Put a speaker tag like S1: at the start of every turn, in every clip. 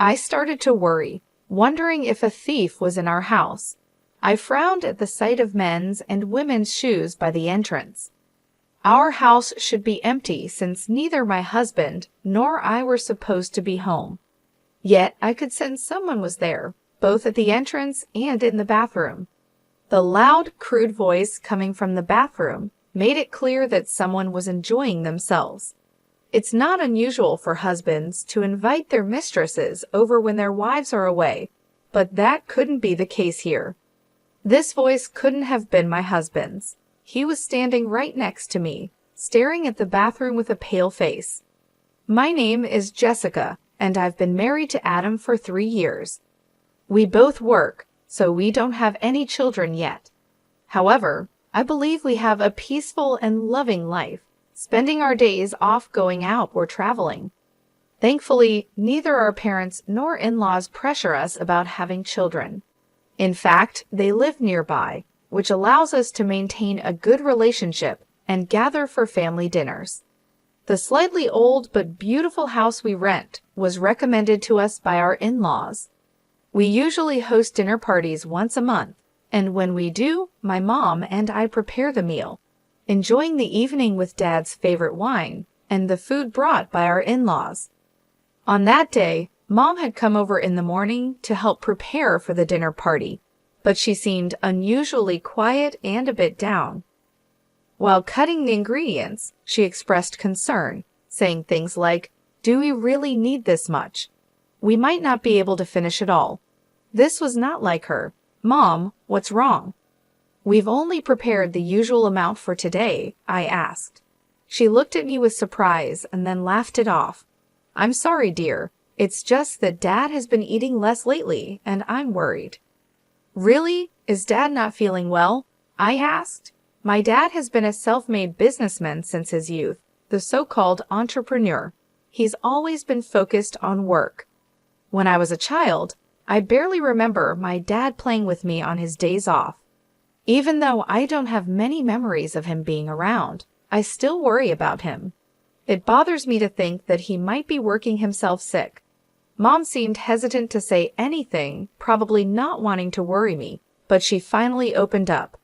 S1: I started to worry, wondering if a thief was in our house. I frowned at the sight of men's and women's shoes by the entrance. Our house should be empty since neither my husband nor I were supposed to be home. Yet I could sense someone was there, both at the entrance and in the bathroom. The loud, crude voice coming from the bathroom made it clear that someone was enjoying themselves. It's not unusual for husbands to invite their mistresses over when their wives are away, but that couldn't be the case here. This voice couldn't have been my husband's. He was standing right next to me, staring at the bathroom with a pale face. My name is Jessica, and I've been married to Adam for 3 years. We both work, so we don't have any children yet. However, I believe we have a peaceful and loving life, spending our days off going out or traveling. Thankfully, neither our parents nor in-laws pressure us about having children. In fact, they live nearby, which allows us to maintain a good relationship and gather for family dinners. The slightly old but beautiful house we rent was recommended to us by our in-laws. We usually host dinner parties once a month, and when we do, my mom and I prepare the meal, enjoying the evening with Dad's favorite wine and the food brought by our in-laws. On that day, Mom had come over in the morning to help prepare for the dinner party, but she seemed unusually quiet and a bit down. While cutting the ingredients, she expressed concern, saying things like, "Do we really need this much? We might not be able to finish it all." This was not like her. "Mom, what's wrong?" "We've only prepared the usual amount for today," I asked. She looked at me with surprise and then laughed it off. "I'm sorry, dear. It's just that Dad has been eating less lately, and I'm worried." "Really? Is Dad not feeling well?" I asked. My dad has been a self-made businessman since his youth, the so-called entrepreneur. He's always been focused on work. When I was a child, I barely remember my dad playing with me on his days off. Even though I don't have many memories of him being around, I still worry about him. It bothers me to think that he might be working himself sick. Mom seemed hesitant to say anything, probably not wanting to worry me, but she finally opened up.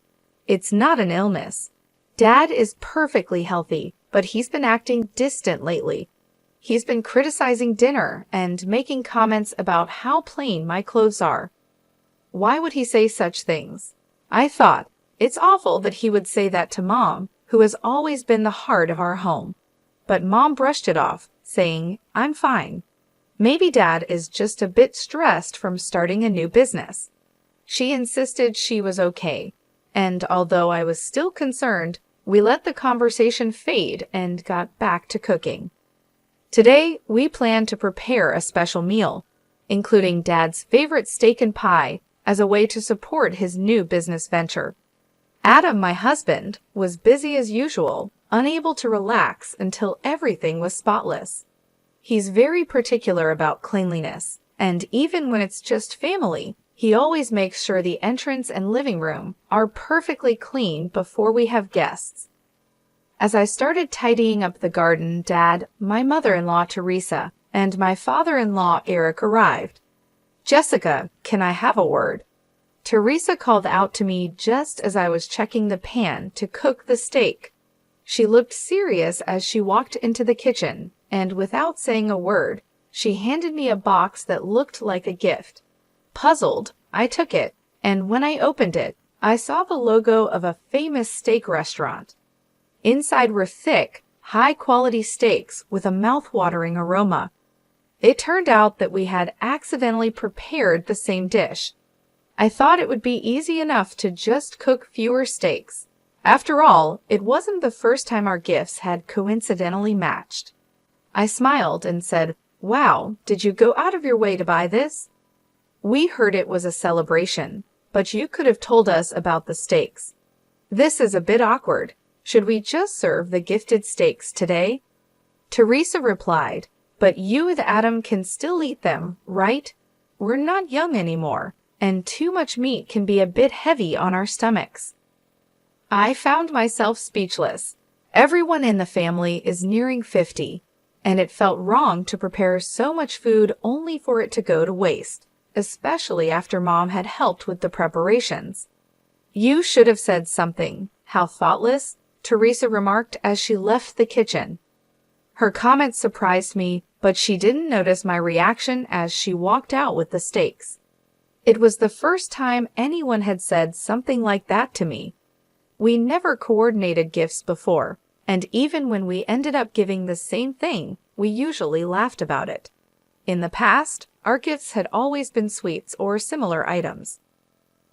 S1: "It's not an illness. Dad is perfectly healthy, but he's been acting distant lately. He's been criticizing dinner and making comments about how plain my clothes are." Why would he say such things? I thought, it's awful that he would say that to Mom, who has always been the heart of our home. But Mom brushed it off, saying, "I'm fine. Maybe Dad is just a bit stressed from starting a new business." She insisted she was okay, and although I was still concerned, we let the conversation fade and got back to cooking. Today, we plan to prepare a special meal, including Dad's favorite steak and pie as a way to support his new business venture. Adam, my husband, was busy as usual, unable to relax until everything was spotless. He's very particular about cleanliness, and even when it's just family, he always makes sure the entrance and living room are perfectly clean before we have guests. As I started tidying up the garden, Dad, my mother-in-law Teresa, and my father-in-law Eric arrived. "Jessica, can I have a word?" Teresa called out to me just as I was checking the pan to cook the steak. She looked serious as she walked into the kitchen, and without saying a word, she handed me a box that looked like a gift. Puzzled, I took it, and when I opened it, I saw the logo of a famous steak restaurant. Inside were thick, high-quality steaks with a mouth-watering aroma. It turned out that we had accidentally prepared the same dish. I thought it would be easy enough to just cook fewer steaks. After all, it wasn't the first time our gifts had coincidentally matched. I smiled and said, "Wow, did you go out of your way to buy this?" "We heard it was a celebration, but you could have told us about the steaks." "This is a bit awkward. Should we just serve the gifted steaks today?" Teresa replied, "But you and Adam can still eat them, right? We're not young anymore, and too much meat can be a bit heavy on our stomachs." I found myself speechless. Everyone in the family is nearing 50. and it felt wrong to prepare so much food only for it to go to waste, especially after Mom had helped with the preparations. "You should have said something. How thoughtless," Teresa remarked as she left the kitchen. Her comment surprised me, but she didn't notice my reaction as she walked out with the steaks. It was the first time anyone had said something like that to me. We never coordinated gifts before, and even when we ended up giving the same thing, we usually laughed about it. In the past, our gifts had always been sweets or similar items.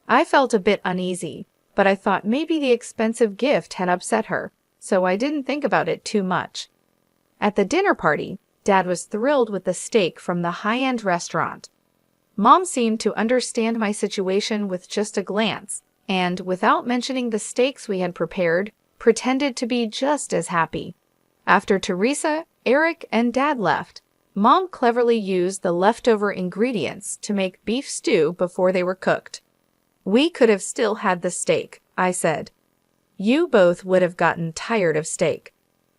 S1: I felt a bit uneasy, but I thought maybe the expensive gift had upset her, so I didn't think about it too much. At the dinner party, Dad was thrilled with the steak from the high-end restaurant. Mom seemed to understand my situation with just a glance, and, without mentioning the steaks we had prepared, pretended to be just as happy. After Teresa, Eric, and Dad left, Mom cleverly used the leftover ingredients to make beef stew before they were cooked. "We could have still had the steak," I said. "You both would have gotten tired of steak.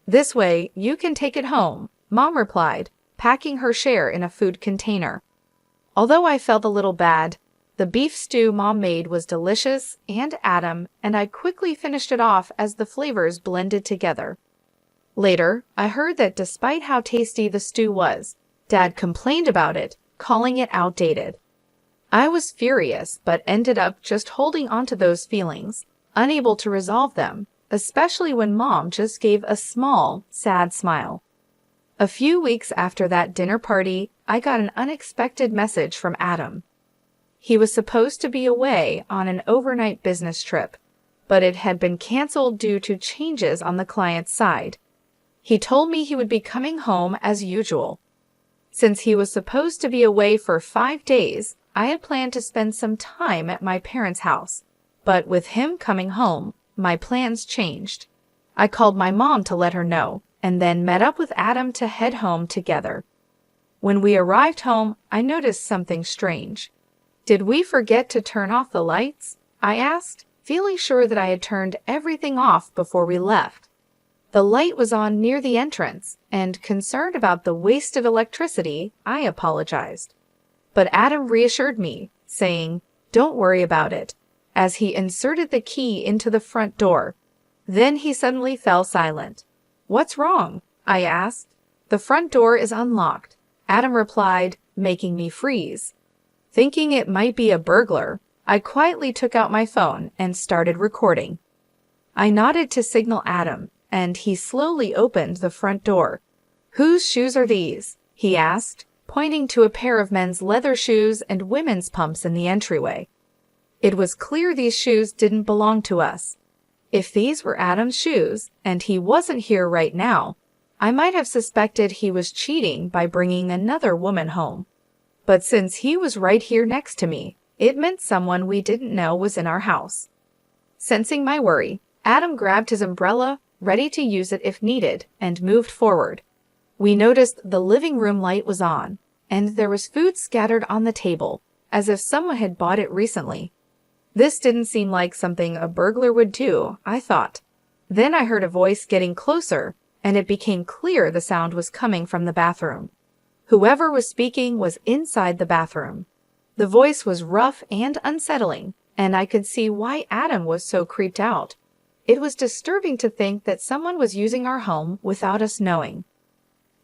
S1: This way, you can take it home," Mom replied, packing her share in a food container. Although I felt a little bad, the beef stew Mom made was delicious and I quickly finished it off as the flavors blended together. Later, I heard that despite how tasty the stew was, Dad complained about it, calling it outdated. I was furious, but ended up just holding onto those feelings, unable to resolve them, especially when Mom just gave a small, sad smile. A few weeks after that dinner party, I got an unexpected message from Adam. He was supposed to be away on an overnight business trip, but it had been canceled due to changes on the client's side. He told me he would be coming home as usual. Since he was supposed to be away for 5 days, I had planned to spend some time at my parents' house, but with him coming home, my plans changed. I called my mom to let her know, and then met up with Adam to head home together. When we arrived home, I noticed something strange. "Did we forget to turn off the lights?" I asked, feeling sure that I had turned everything off before we left. The light was on near the entrance, and concerned about the waste of electricity, I apologized. But Adam reassured me, saying, "Don't worry about it," as he inserted the key into the front door. Then he suddenly fell silent. "What's wrong?" I asked. "The front door is unlocked," Adam replied, making me freeze. Thinking it might be a burglar, I quietly took out my phone and started recording. I nodded to signal Adam, and he slowly opened the front door. "Whose shoes are these?" he asked, pointing to a pair of men's leather shoes and women's pumps in the entryway. It was clear these shoes didn't belong to us. If these were Adam's shoes, and he wasn't here right now, I might have suspected he was cheating by bringing another woman home. But since he was right here next to me, it meant someone we didn't know was in our house. Sensing my worry, Adam grabbed his umbrella, ready to use it if needed, and moved forward. We noticed the living room light was on, and there was food scattered on the table, as if someone had bought it recently. This didn't seem like something a burglar would do, I thought. Then I heard a voice getting closer, and it became clear the sound was coming from the bathroom. Whoever was speaking was inside the bathroom. The voice was rough and unsettling, and I could see why Adam was so creeped out. It was disturbing to think that someone was using our home without us knowing.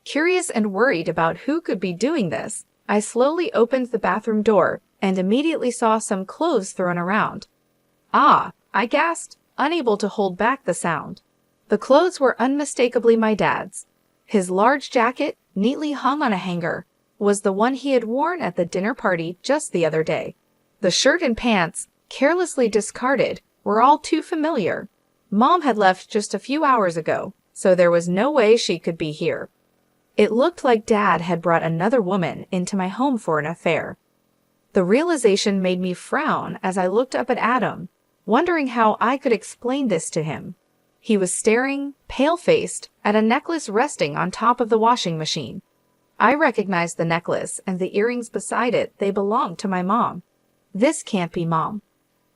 S1: Curious and worried about who could be doing this, I slowly opened the bathroom door and immediately saw some clothes thrown around. "Ah!" I gasped, unable to hold back the sound. The clothes were unmistakably my dad's. His large jacket, neatly hung on a hanger, was the one he had worn at the dinner party just the other day. The shirt and pants, carelessly discarded, were all too familiar. Mom had left just a few hours ago, so there was no way she could be here. It looked like Dad had brought another woman into my home for an affair. The realization made me frown as I looked up at Adam, wondering how I could explain this to him. He was staring, pale-faced, at a necklace resting on top of the washing machine. I recognized the necklace and the earrings beside it. They belonged to my mom. "This can't be Mom."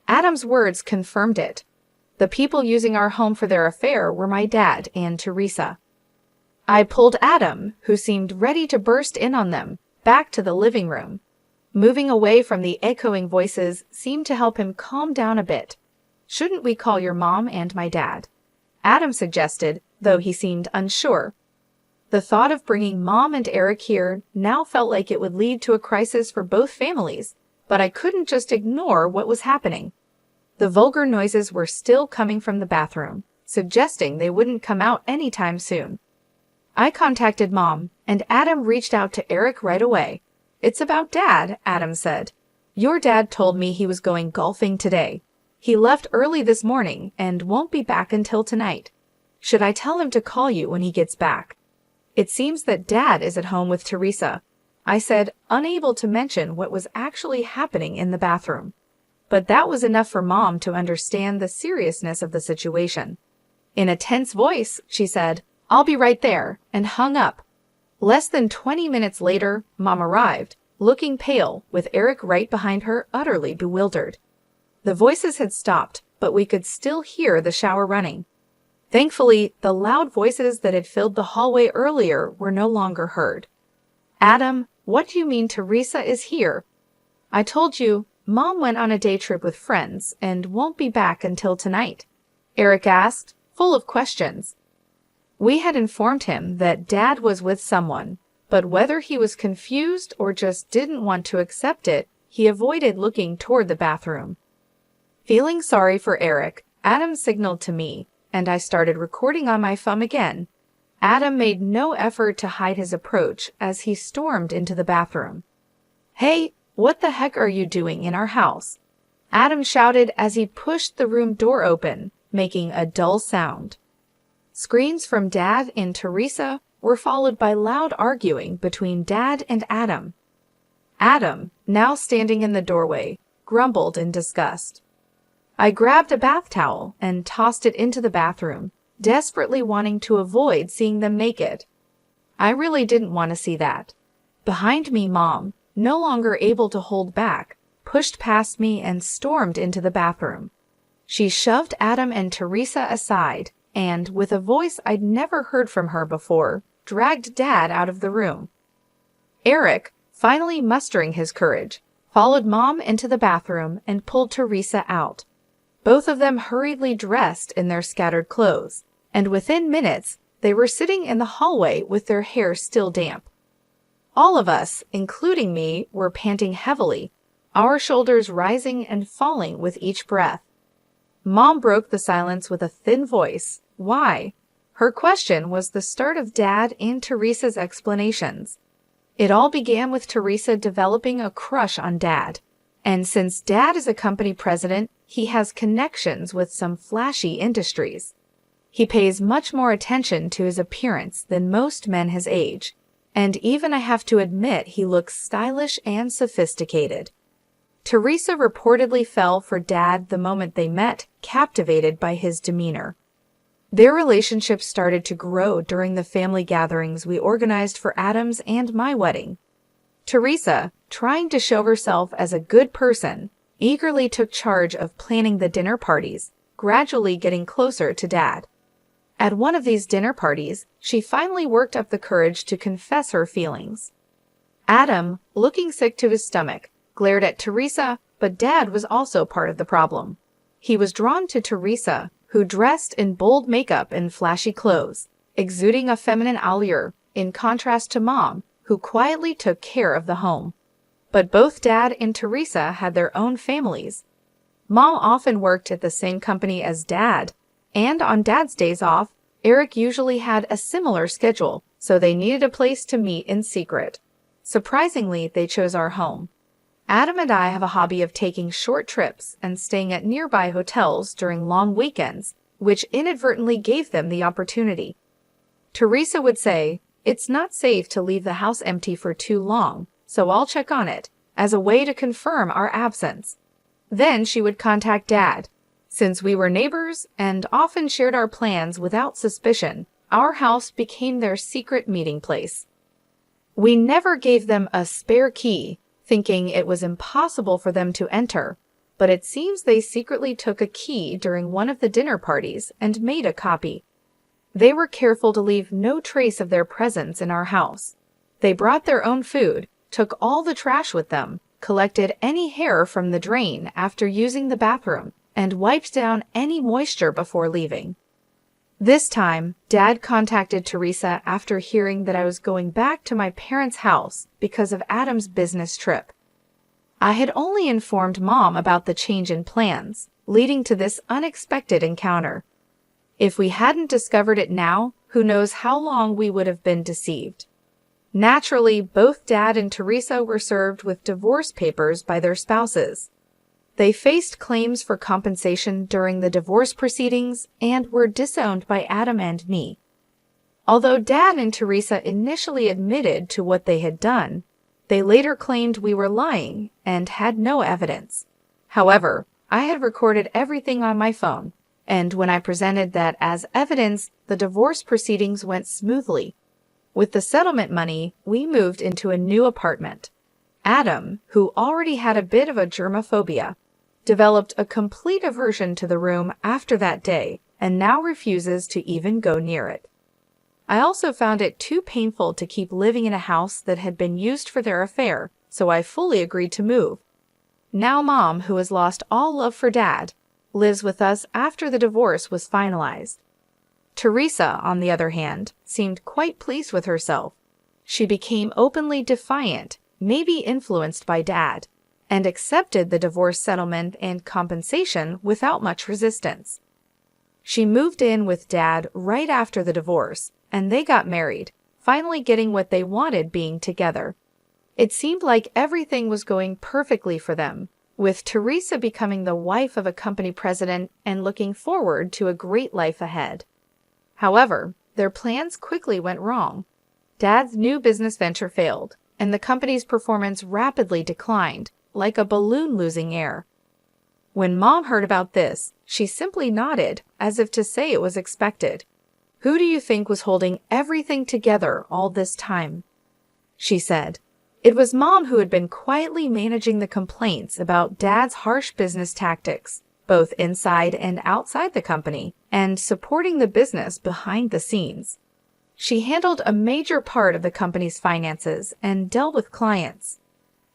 S1: Adam's words confirmed it. The people using our home for their affair were my dad and Teresa. I pulled Adam, who seemed ready to burst in on them, back to the living room. Moving away from the echoing voices seemed to help him calm down a bit. "Shouldn't we call your mom and my dad?" Adam suggested, though he seemed unsure. The thought of bringing Mom and Eric here now felt like it would lead to a crisis for both families, but I couldn't just ignore what was happening. The vulgar noises were still coming from the bathroom, suggesting they wouldn't come out anytime soon. I contacted Mom, and Adam reached out to Eric right away. "It's about Dad," Adam said. "Your dad told me he was going golfing today. He left early this morning and won't be back until tonight. Should I tell him to call you when he gets back? It seems that Dad is at home with Teresa," I said, unable to mention what was actually happening in the bathroom. But that was enough for Mom to understand the seriousness of the situation. In a tense voice, she said, "I'll be right there," and hung up. Less than 20 minutes later, Mom arrived, looking pale, with Eric right behind her, utterly bewildered. The voices had stopped, but we could still hear the shower running. Thankfully, the loud voices that had filled the hallway earlier were no longer heard. "Adam, what do you mean Teresa is here?" "I told you, Mom went on a day trip with friends and won't be back until tonight," Eric asked, full of questions. We had informed him that Dad was with someone, but whether he was confused or just didn't want to accept it, he avoided looking toward the bathroom. Feeling sorry for Eric, Adam signaled to me, and I started recording on my phone again. Adam made no effort to hide his approach as he stormed into the bathroom. "Hey, what the heck are you doing in our house?" Adam shouted as he pushed the room door open, making a dull sound. Screams from Dad and Teresa were followed by loud arguing between Dad and Adam. Adam, now standing in the doorway, grumbled in disgust. I grabbed a bath towel and tossed it into the bathroom, desperately wanting to avoid seeing them naked. I really didn't want to see that. Behind me, Mom, no longer able to hold back, pushed past me and stormed into the bathroom. She shoved Adam and Teresa aside and, with a voice I'd never heard from her before, dragged Dad out of the room. Eric, finally mustering his courage, followed Mom into the bathroom and pulled Teresa out. Both of them hurriedly dressed in their scattered clothes, and within minutes, they were sitting in the hallway with their hair still damp. All of us, including me, were panting heavily, our shoulders rising and falling with each breath. Mom broke the silence with a thin voice. "Why?" Her question was the start of Dad and Teresa's explanations. It all began with Teresa developing a crush on Dad. And since Dad is a company president, he has connections with some flashy industries. He pays much more attention to his appearance than most men his age, and even I have to admit he looks stylish and sophisticated. Teresa reportedly fell for Dad the moment they met, captivated by his demeanor. Their relationship started to grow during the family gatherings we organized for Adam's and my wedding. Teresa, trying to show herself as a good person, eagerly took charge of planning the dinner parties, gradually getting closer to Dad. At one of these dinner parties, she finally worked up the courage to confess her feelings. Adam, looking sick to his stomach, glared at Teresa, but Dad was also part of the problem. He was drawn to Teresa, who dressed in bold makeup and flashy clothes, exuding a feminine allure, in contrast to Mom, who quietly took care of the home. But both Dad and Teresa had their own families. Mom often worked at the same company as Dad, and on Dad's days off, Eric usually had a similar schedule, so they needed a place to meet in secret. Surprisingly, they chose our home. Adam and I have a hobby of taking short trips and staying at nearby hotels during long weekends, which inadvertently gave them the opportunity. Teresa would say, "It's not safe to leave the house empty for too long, so I'll check on it," as a way to confirm our absence. Then she would contact Dad. Since we were neighbors and often shared our plans without suspicion, our house became their secret meeting place. We never gave them a spare key, thinking it was impossible for them to enter, but it seems they secretly took a key during one of the dinner parties and made a copy. They were careful to leave no trace of their presence in our house. They brought their own food, took all the trash with them, collected any hair from the drain after using the bathroom, and wiped down any moisture before leaving. This time, Dad contacted Teresa after hearing that I was going back to my parents' house because of Adam's business trip. I had only informed Mom about the change in plans, leading to this unexpected encounter. If we hadn't discovered it now, who knows how long we would have been deceived. Naturally, both Dad and Teresa were served with divorce papers by their spouses. They faced claims for compensation during the divorce proceedings and were disowned by Adam and me. Although Dad and Teresa initially admitted to what they had done, they later claimed we were lying and had no evidence. However, I had recorded everything on my phone, and when I presented that as evidence, the divorce proceedings went smoothly. With the settlement money, we moved into a new apartment. Adam, who already had a bit of a germophobia, developed a complete aversion to the room after that day and now refuses to even go near it. I also found it too painful to keep living in a house that had been used for their affair, so I fully agreed to move. Now Mom, who has lost all love for Dad, lives with us after the divorce was finalized. Teresa, on the other hand, seemed quite pleased with herself. She became openly defiant, maybe influenced by Dad, and accepted the divorce settlement and compensation without much resistance. She moved in with Dad right after the divorce, and they got married, finally getting what they wanted being together. It seemed like everything was going perfectly for them, with Teresa becoming the wife of a company president and looking forward to a great life ahead. However, their plans quickly went wrong. Dad's new business venture failed, and the company's performance rapidly declined, like a balloon losing air. When Mom heard about this, she simply nodded, as if to say it was expected. "Who do you think was holding everything together all this time?" she said. It was Mom who had been quietly managing the complaints about Dad's harsh business tactics, both inside and outside the company, and supporting the business behind the scenes. She handled a major part of the company's finances and dealt with clients.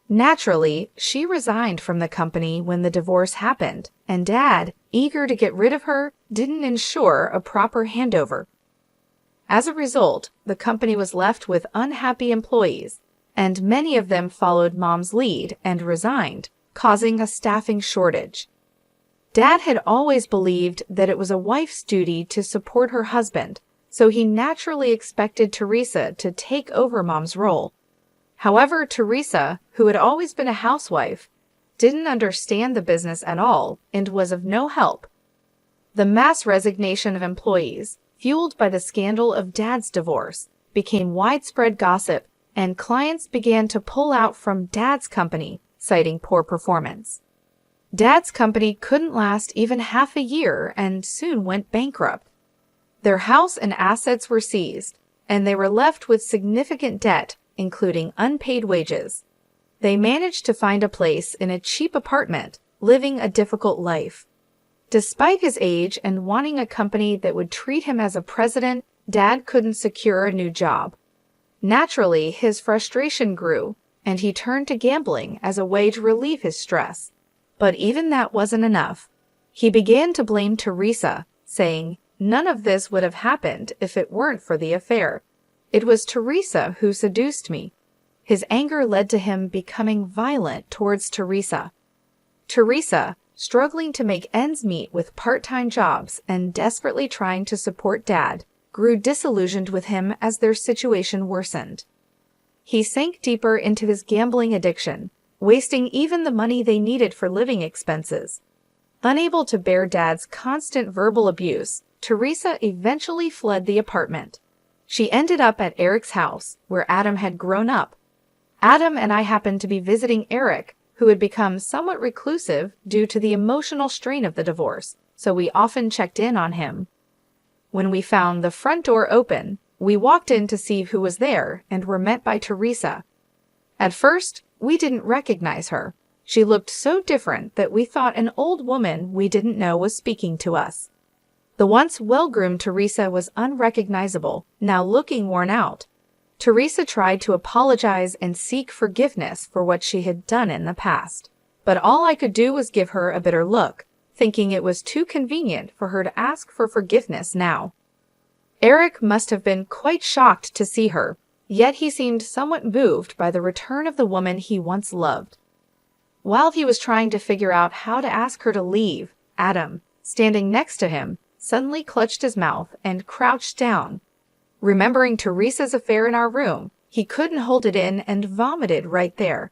S1: Naturally, she resigned from the company when the divorce happened, and Dad, eager to get rid of her, didn't ensure a proper handover. As a result, the company was left with unhappy employees, and many of them followed Mom's lead and resigned, causing a staffing shortage. Dad had always believed that it was a wife's duty to support her husband, so he naturally expected Teresa to take over Mom's role. However, Teresa, who had always been a housewife, didn't understand the business at all and was of no help. The mass resignation of employees, fueled by the scandal of Dad's divorce, became widespread gossip, and clients began to pull out from Dad's company, citing poor performance. Dad's company couldn't last even half a year and soon went bankrupt. Their house and assets were seized, and they were left with significant debt, including unpaid wages. They managed to find a place in a cheap apartment, living a difficult life. Despite his age and wanting a company that would treat him as a president, Dad couldn't secure a new job. Naturally, his frustration grew, and he turned to gambling as a way to relieve his stress. But even that wasn't enough. He began to blame Teresa, saying, "None of this would have happened if it weren't for the affair. It was Teresa who seduced me." His anger led to him becoming violent towards Teresa. Teresa, struggling to make ends meet with part-time jobs and desperately trying to support Dad, grew disillusioned with him as their situation worsened. He sank deeper into his gambling addiction, wasting even the money they needed for living expenses. Unable to bear Dad's constant verbal abuse, Teresa eventually fled the apartment. She ended up at Eric's house, where Adam had grown up. Adam and I happened to be visiting Eric, who had become somewhat reclusive due to the emotional strain of the divorce, so we often checked in on him. When we found the front door open, we walked in to see who was there and were met by Teresa. At first, we didn't recognize her. She looked so different that we thought an old woman we didn't know was speaking to us. The once well-groomed Teresa was unrecognizable, now looking worn out. Teresa tried to apologize and seek forgiveness for what she had done in the past. But all I could do was give her a bitter look, thinking it was too convenient for her to ask for forgiveness now. Eric must have been quite shocked to see her, yet he seemed somewhat moved by the return of the woman he once loved. While he was trying to figure out how to ask her to leave, Adam, standing next to him, suddenly clutched his mouth and crouched down. Remembering Teresa's affair in our room, he couldn't hold it in and vomited right there.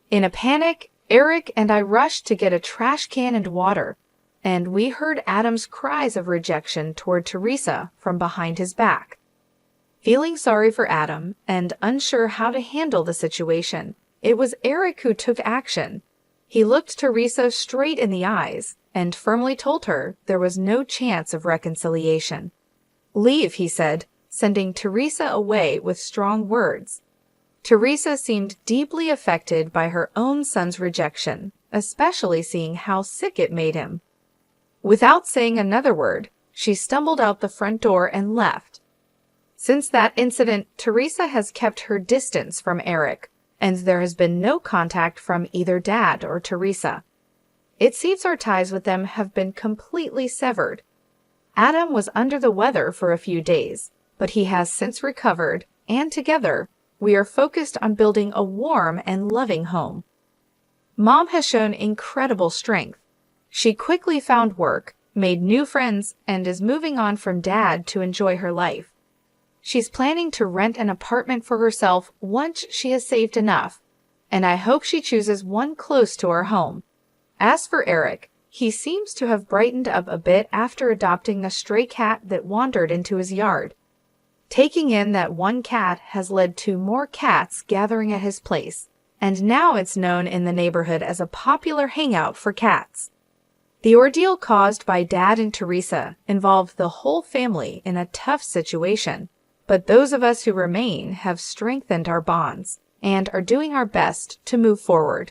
S1: In a panic, Eric and I rushed to get a trash can and water, and we heard Adam's cries of rejection toward Teresa from behind his back. Feeling sorry for Adam and unsure how to handle the situation, it was Eric who took action. He looked Teresa straight in the eyes and firmly told her there was no chance of reconciliation. "Leave," he said, sending Teresa away with strong words. Teresa seemed deeply affected by her own son's rejection, especially seeing how sick it made him. Without saying another word, she stumbled out the front door and left. Since that incident, Teresa has kept her distance from Eric, and there has been no contact from either Dad or Teresa. It seems our ties with them have been completely severed. Adam was under the weather for a few days, but he has since recovered, and together, we are focused on building a warm and loving home. Mom has shown incredible strength. She quickly found work, made new friends, and is moving on from Dad to enjoy her life. She's planning to rent an apartment for herself once she has saved enough, and I hope she chooses one close to our home. As for Eric, he seems to have brightened up a bit after adopting a stray cat that wandered into his yard. Taking in that one cat has led to more cats gathering at his place, and now it's known in the neighborhood as a popular hangout for cats. The ordeal caused by Dad and Teresa involved the whole family in a tough situation, but those of us who remain have strengthened our bonds and are doing our best to move forward.